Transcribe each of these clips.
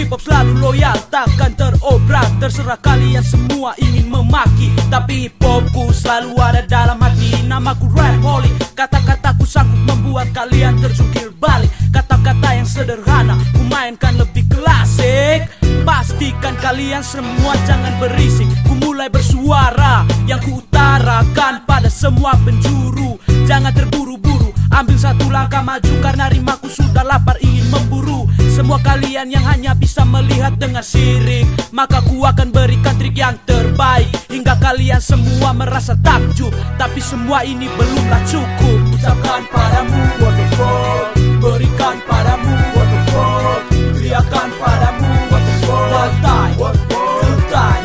hip hop selalu loyal, takkan terobrak. Terserah kalian semua ingin memaki, tapi hip hopku selalu ada dalam hati. Namaku Rap Holy, kata-kataku sanggup membuat kalian terjungkir balik. Kata-kata yang sederhana, ku mainkan lebih klasik. Pastikan kalian semua jangan berisik. Ku mulai bersuara yang ku utarakan pada semua penjuru. Jangan terburu-buru, ambil satu langkah maju, karena rimaku sudah lapar ingin memburu. Semua kalian yang hanya bisa melihat dengan sirik, maka ku akan berikan trik yang terbaik, hingga kalian semua merasa takjub. Tapi semua ini belumlah cukup. Ucapkan padamu what the fuck, berikan padamu what the fuck, teriakan padamu what the fuck, one time, two time,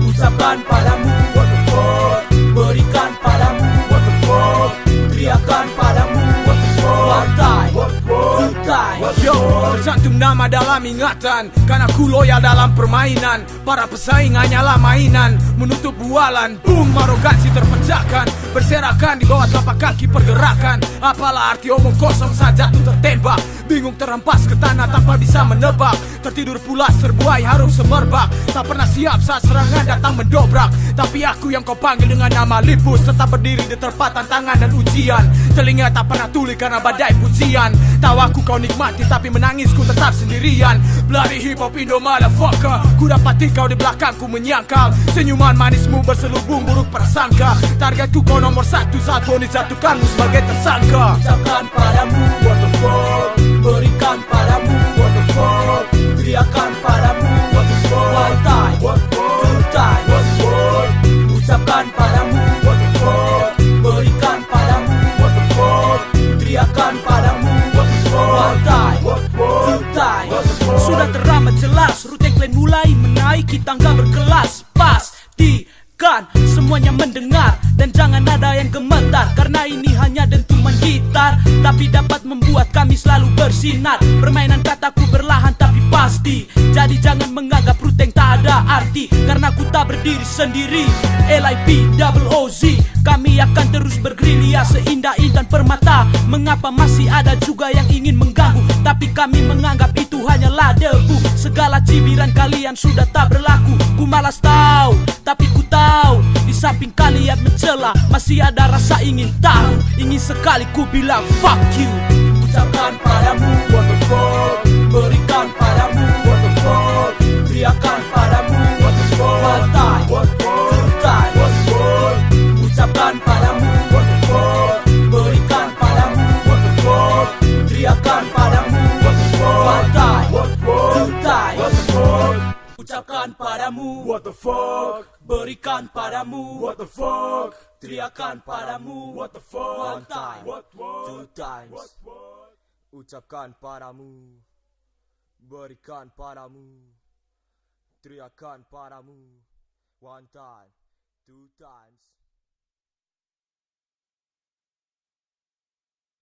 ucapkan padamu what the fuck, berikan padamu what the fuck, teriakan padamu what the fuck, one time, two time. Yo, tercantum nama dalam ingatan, karena ku loyal dalam permainan. Para pesaing hanyalah mainan, menutup bualan. Boom, arogansi terpecahkan, berserakan di bawah telapak kaki pergerakan. Apalah arti omong kosong saja tuh tertembak, bingung terhempas ke tanah tanpa bisa menebak. Tertidur pula serbuai harum semerbak, tak pernah siap saat serangan datang mendobrak. Tapi aku yang kau panggil dengan nama Lipus, tetap berdiri di terpa tantangan dan ujian. Telinga tak pernah tuli karena badai pujian. Tawaku kau nikmati tapi menangisku tetap sendirian. Bloody hip hop Indo motherfucker, ku dapati kau di belakangku menyangkal. Senyuman manismu berselubung buruk prasangka. Targetku kau nomor satu saat vonis jatuhkanmu sebagai tersangka. Ucapkan padamu what the fuck, berikan padamu what the fuck, teriakan padamu what the fuck, one time, two time, ucapkan padamu what the fuck, berikan padamu what the fuck, teriakan padamu what the fuck, one time, two time. Sudah teramat jelas, rute kalian mulai menaiki tangga berkelas. Pastikan semuanya mendengar dan jangan ada yang gemetar, karena ini hanya dentuman gitar, tapi dapat membuat kami selalu bersinar. Permainan kataku berlahan tapi pasti, jadi jangan menganggap ruteng tak ada arti, karena ku tak berdiri sendiri. LIP-OOZ, kami akan terus bergerilya seindah intan permata. Mengapa masih ada juga yang ingin mengganggu, tapi kami menganggap itu hanyalah debu. Segala cibiran kalian sudah tak berlaku. Ku malas tahu, tapi ku tahu di samping kalian mencela masih ada rasa ingin tahu. Ingin sekali ku bilang fuck you. Ucapkan padamu what the fuck, berikan padamu what the fuck, teriakan padamu what the fuck, one time, two time, ucapkan padamu what the fuck, berikan padamu what the fuck, teriakan padamu what the fuck, one time, two time, ucapkan padamu what the fuck, berikan padamu what the fuck, teriakan padamu what the fuck, one time, two times. Ucapkan padamu, berikan padamu, teriakan padamu, one time, two times.